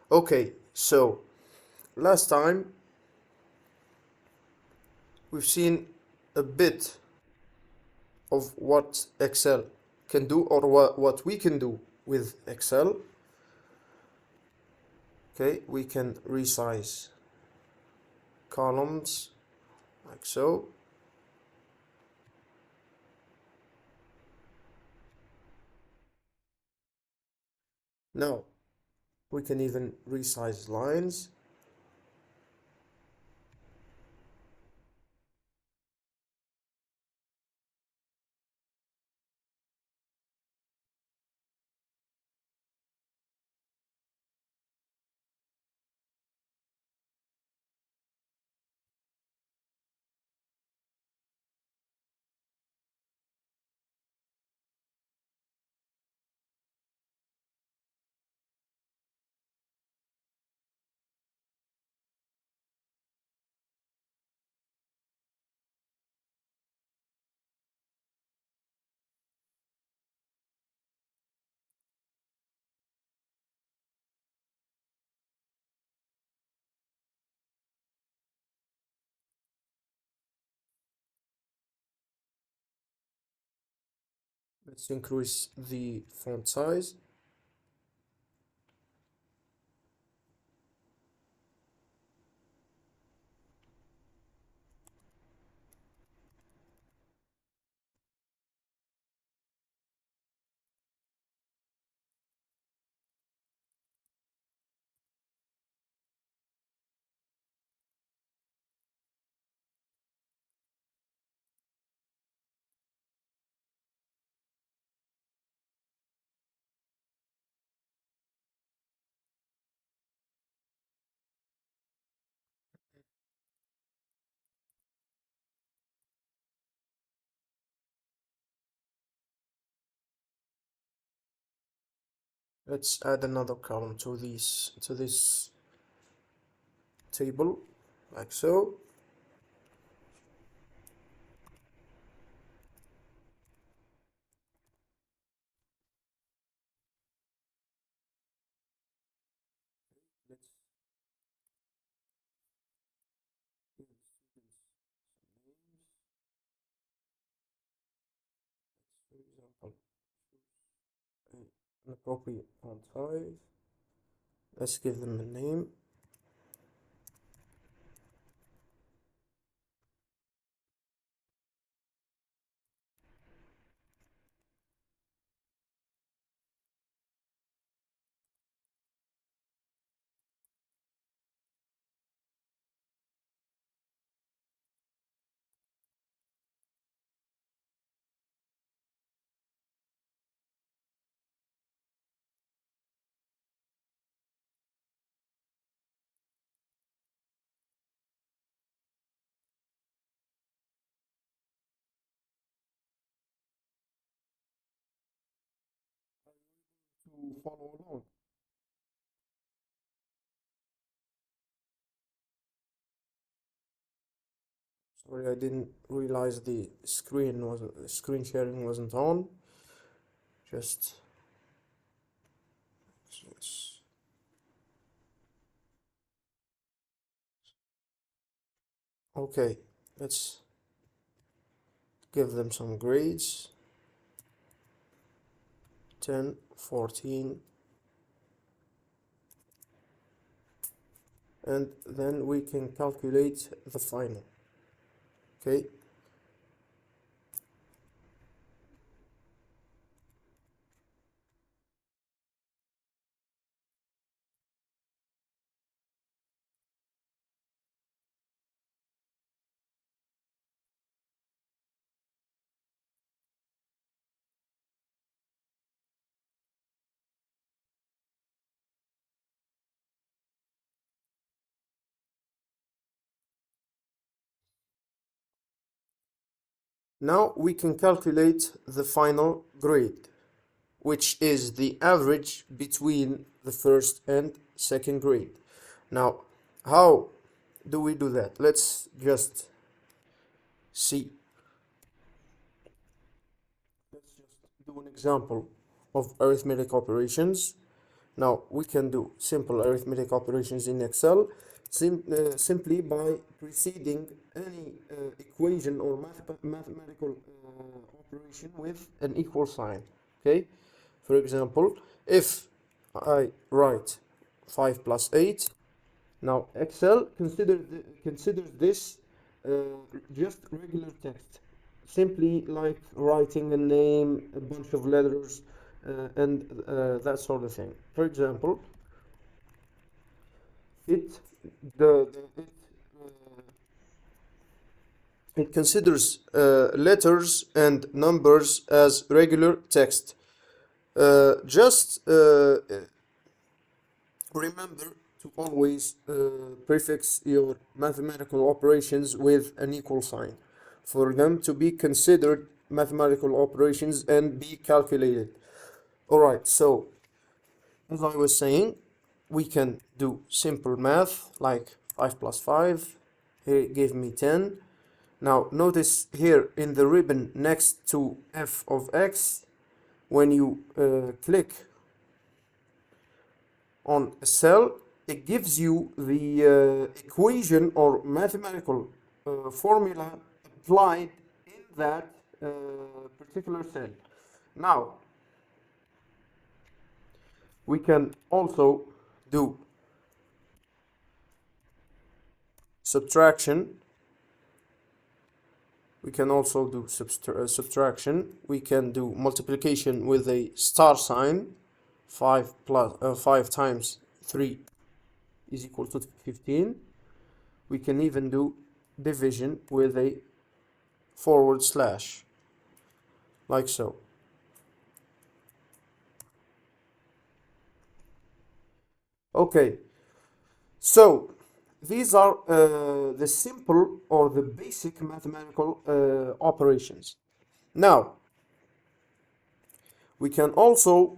Okay, so last time we've seen a bit of what Excel can do, or what we can do with Excel. Okay, we can resize columns like so. Now we can even resize lines. Let's increase the font size. Let's add another column to this table like so. Let's give students some names. Let's, for example, choose an appropriate font size. Let's give them a name. To follow along. Sorry, I didn't realize the screen sharing wasn't on. Just yes. Okay, let's give them some grades. 10, 14, and then we can calculate the final. Okay, now we can calculate the final grade, which is the average between the first and second grade. Now, how do we do that? Let's just see. Let's just do an example of arithmetic operations. Now we can do simple arithmetic operations in Excel simply by preceding any equation or mathematical operation with an equal sign. Okay, for example, if I write 5 plus 8, now Excel considers this just regular text, simply like writing a name, a bunch of letters, and that sort of thing. For example, it the it, it considers letters and numbers as regular text. Just remember to always prefix your mathematical operations with an equal sign for them to be considered mathematical operations and be calculated. Alright, so as I was saying, we can do simple math like 5 plus 5. Here it gave me 10. Now notice here in the ribbon next to f of x, when you click on a cell, it gives you the equation or mathematical formula applied in that particular cell. Now, we can also do subtraction. We can also do subtraction. We can do multiplication with a star sign. 5 times 3 is equal to 15. We can even do division with a forward slash, like so. Okay, so these are the simple or the basic mathematical operations. Now, we can also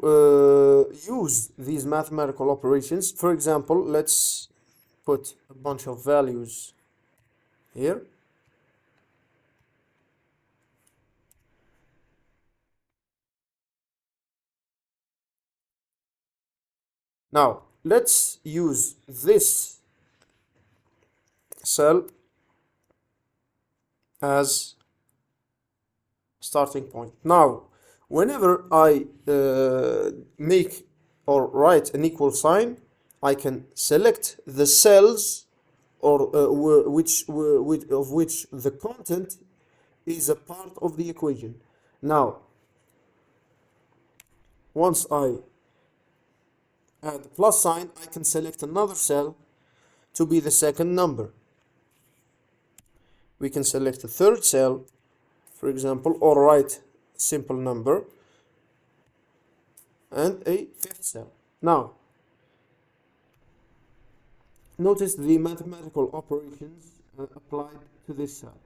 use these mathematical operations. For example, let's put a bunch of values here. Now, let's use this cell as starting point. Now, whenever I make or write an equal sign, I can select the cells or of which the content is a part of the equation. Now, once I add the plus sign, I can select another cell to be the second number. We can select a third cell, for example, or write simple number, and a fifth cell. Now, notice the mathematical operations applied to this cell.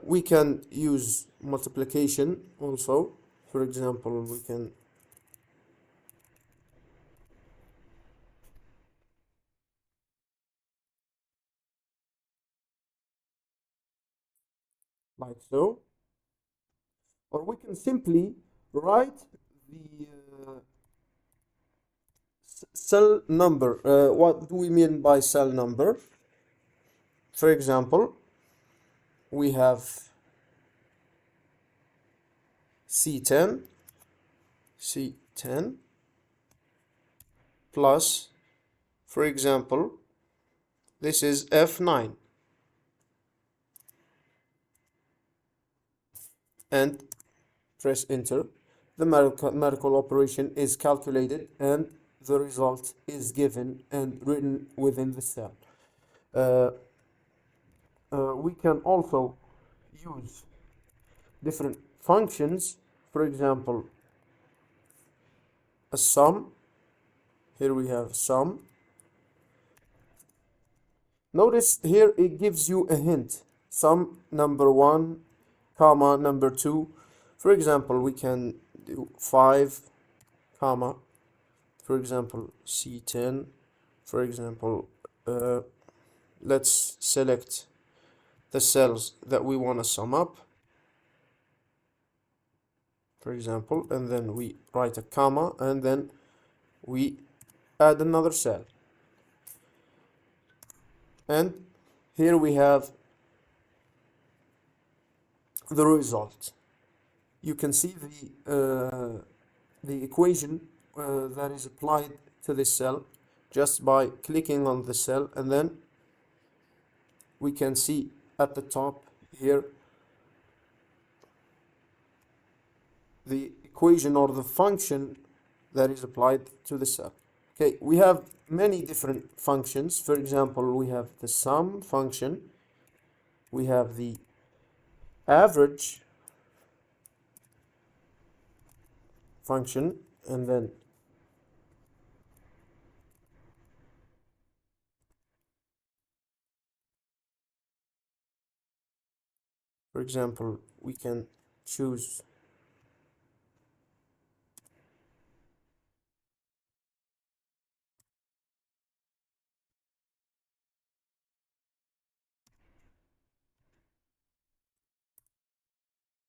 We can use multiplication also. For example, we can like so, or we can simply write the cell number. What do we mean by cell number? For example, we have C10 plus, for example, this is F9, and press enter. The mathematical operation is calculated and the result is given and written within the cell. We can also use different functions. For example, a sum. Here we have sum. Notice here it gives you a hint. Sum number 1, comma number 2. For example, we can do 5, comma, for example, C10. For example, let's select the cells that we want to sum up. for example, and then we write a comma, and then we add another cell. And here we have the result. You can see the equation that is applied to this cell just by clicking on the cell, and then we can see at the top here the equation or the function that is applied to the cell. Okay, we have many different functions. For example, we have the sum function, we have the average function, and then for example, we can choose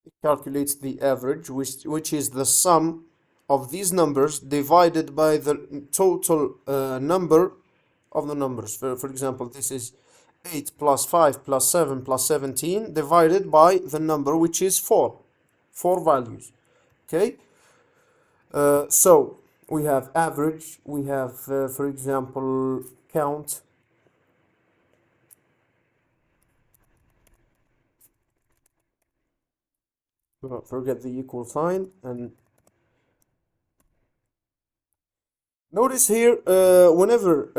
it calculates the average, which is the sum of these numbers divided by the total number of the numbers. For example, this is 8 plus 5 plus 7 plus 17 divided by the number which is 4 values. Okay, so we have average, we have for example count, do not forget the equal sign, and notice here whenever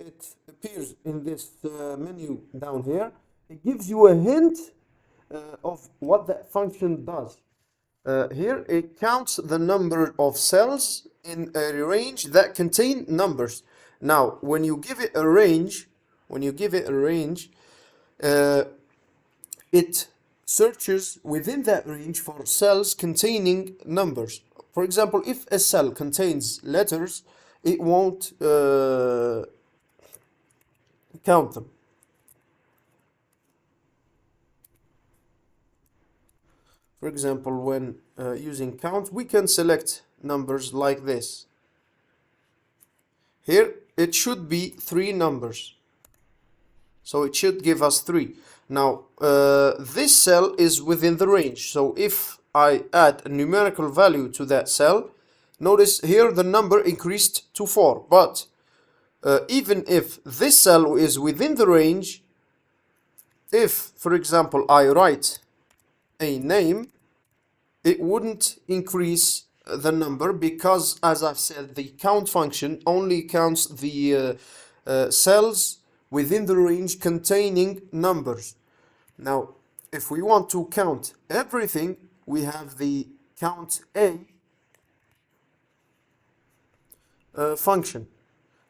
it appears in this menu down here, it gives you a hint of what that function does. Here it counts the number of cells in a range that contain numbers. Now, when you give it a range, it searches within that range for cells containing numbers. For example, if a cell contains letters, it won't count them. For example, when using count, we can select numbers like this. Here, it should be 3 numbers. So it should give us 3. Now, this cell is within the range. So if I add a numerical value to that cell, notice here the number increased to 4. But even if this cell is within the range, if, for example, I write a name, it wouldn't increase the number because, as I've said, the count function only counts the cells within the range containing numbers. Now, if we want to count everything, we have the count A function,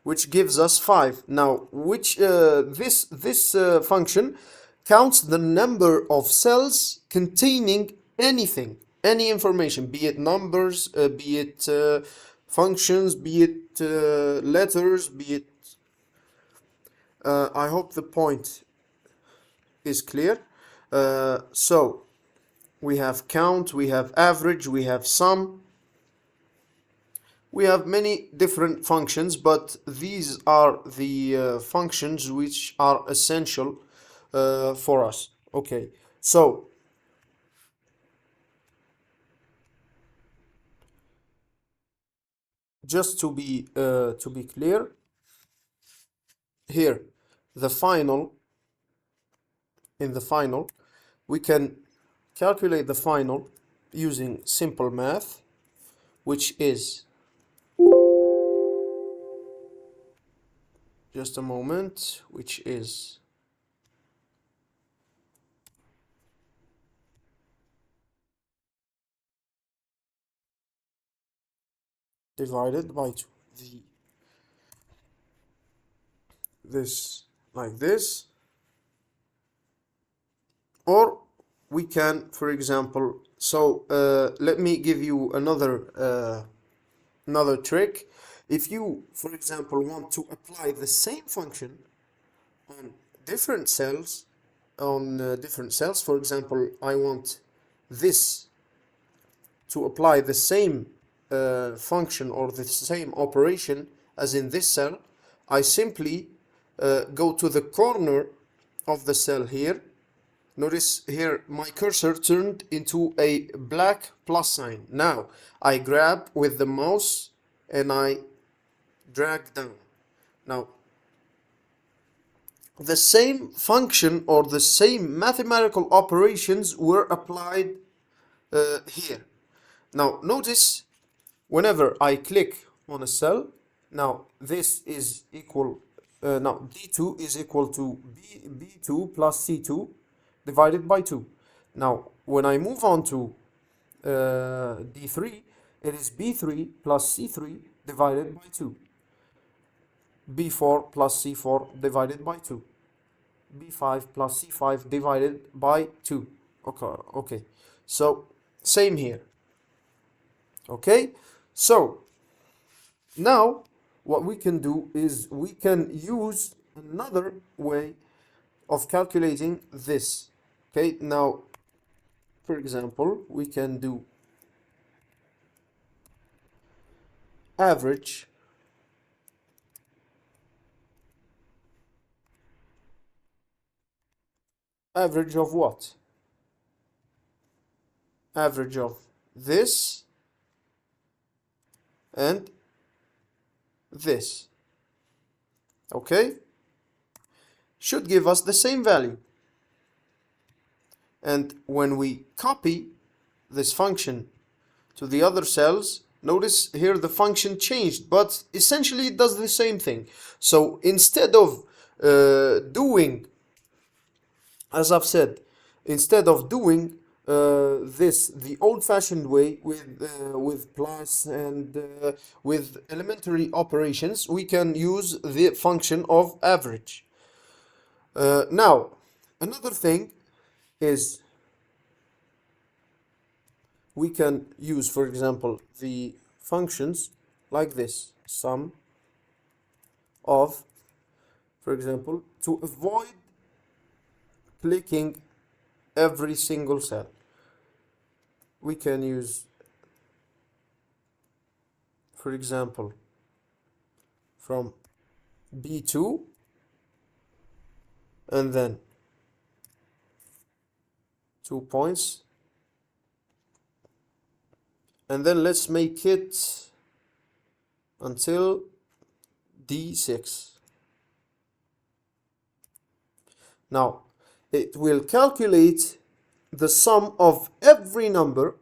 which gives us 5. Now, this function counts the number of cells containing anything, any information, be it numbers, be it functions, be it letters, be it. I hope the point is clear. So we have count, we have average, we have sum. We have many different functions, but these are the functions which are essential for us. Okay, so just to be clear, here in the final, we can calculate the final using simple math, which is, just a moment, which is divided by 2. This like this, or we can, for example, so let me give you another trick. If you, for example, want to apply the same function on different cells, for example, I want this to apply the same function or the same operation as in this cell, I simply go to the corner of the cell here. Notice here my cursor turned into a black plus sign. Now I grab with the mouse and I drag down. Now the same function or the same mathematical operations were applied here. Now notice whenever I click on a cell, now this is equal, now D2 is equal to B2 plus C2 divided by 2. Now when I move on to D3, it is B3 plus C3 divided by 2. B4 plus C4 divided by 2. B5 plus C5 divided by 2. Okay. So same here. Okay. So now what we can do is we can use another way of calculating this. Okay. Now, for example, we can do average of what? Average of this and this. Okay? Should give us the same value. And when we copy this function to the other cells, notice here the function changed, but essentially it does the same thing. So instead of doing, as I've said, instead of doing this the old-fashioned way with plus and with elementary operations, we can use the function of average. Now, another thing is we can use, for example, the functions like this, sum of, for example, to avoid clicking every single cell. We can use, for example, from B2 and then 2 points, and then let's make it until D6. Now it will calculate the sum of every number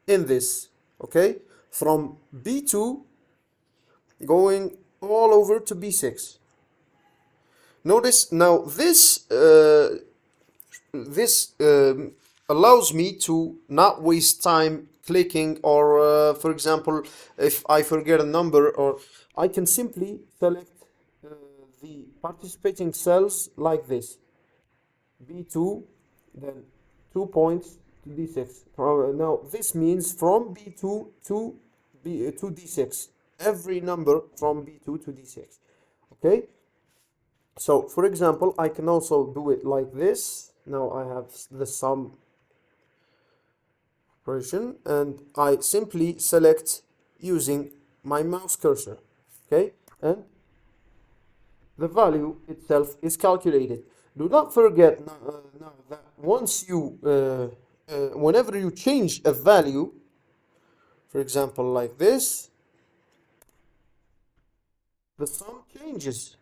in this, okay, from B2 going all over to B6. Notice now this allows me to not waste time clicking, or for example, if I forget a number, or I can simply select the participating cells like this, B2, then 2 points to D6. Now this means from B2 to D6, every number from B2 to D6. Okay, so for example, I can also do it like this. Now I have the sum operation, and I simply select using my mouse cursor. Okay, and the value itself is calculated. Do not forget now that once you, whenever you change a value, for example, like this, the sum changes.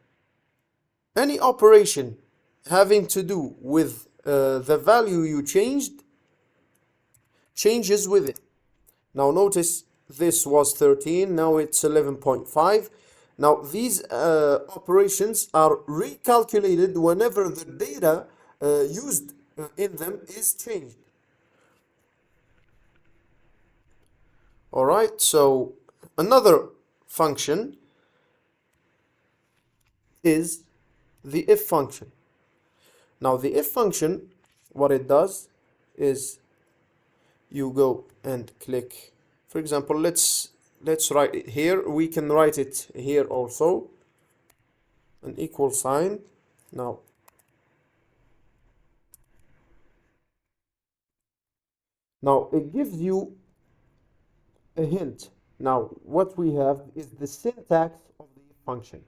Any operation having to do with the value you changed changes with it. Now notice this was 13, now it's 11.5. Now these operations are recalculated whenever the data used in them is changed. Alright, so another function is the if function. Now the if function, what it does is you go and click, for example, let's write it here. We can write it here also, an equal sign. Now it gives you a hint. Now, what we have is the syntax of the function.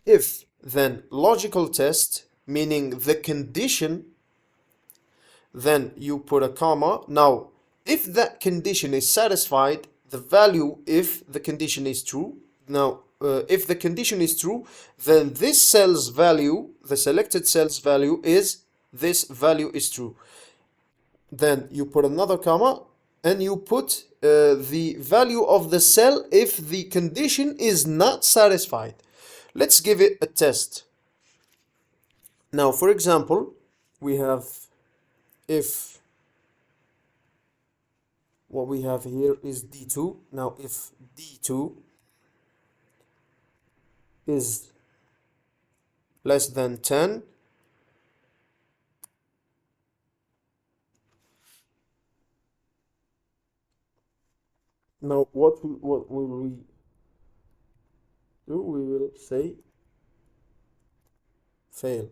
If, then logical test, meaning the condition, then you put a comma. Now, if that condition is satisfied, the value, if the condition is true, now, if the condition is true, then this cell's value, the selected cell's value is this value is true. Then you put another comma and you put the value of the cell if the condition is not satisfied. Let's give it a test. Now, for example, we have if what we have here is D2. Now, if D2 is less than 10, now what will we do? We will say fail.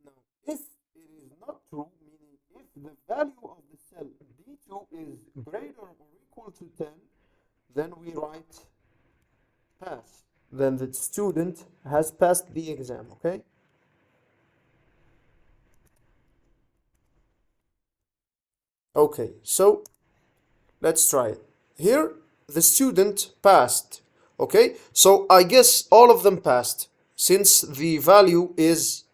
Now, if it is not true, meaning if the value of the cell D2 is greater or equal to 10, then we write pass. Then the student has passed the exam, okay? Okay, so let's try it. Here, the student passed, okay? So I guess all of them passed since the value is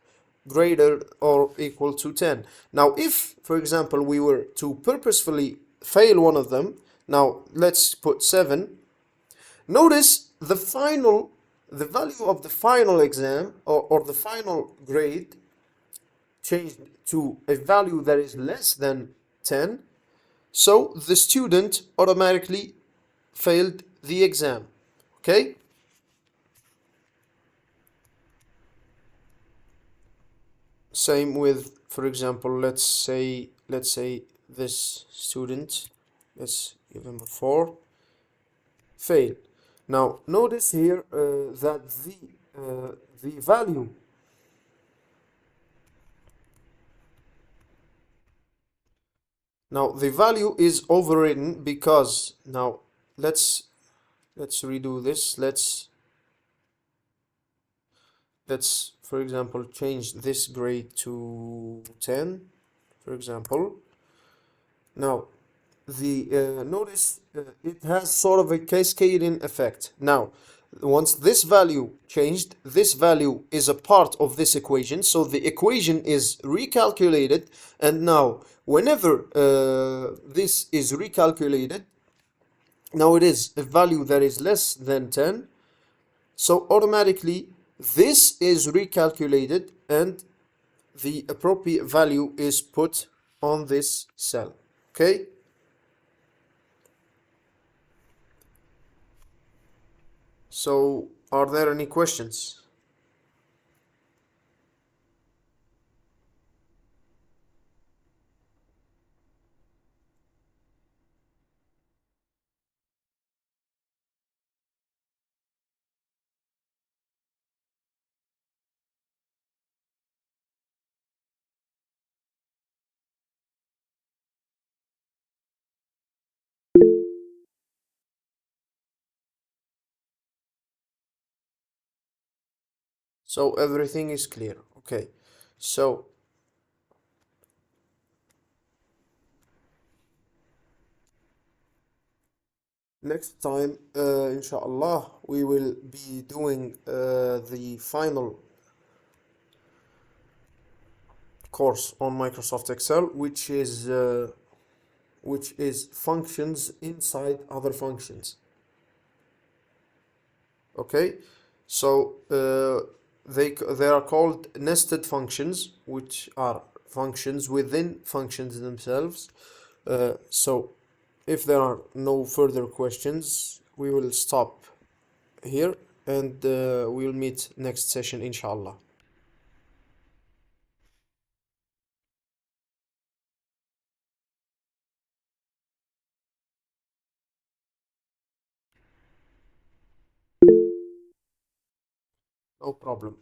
greater or equal to 10. Now, if, for example, we were to purposefully fail one of them, now let's put 7. Notice the value of the final exam or the final grade changed to a value that is less than 10. So the student automatically failed the exam. Okay? Same with, for example, let's say this student, let's give him a 4, failed. Now notice here that the value now the value is overridden because now let's redo this. Let's for example change this grade to 10, for example. Now the notice it has sort of a cascading effect. Now once this value changed, this value is a part of this equation, so the equation is recalculated, and now whenever this is recalculated, now it is a value that is less than 10, so automatically this is recalculated and the appropriate value is put on this cell. Okay? So, are there any questions? So, everything is clear. Okay. So, next time, inshallah, we will be doing the final course on Microsoft Excel, which is functions inside other functions. Okay, so they are called nested functions, which are functions within functions themselves. So if there are no further questions, we will stop here and we'll meet next session, inshallah. No problem.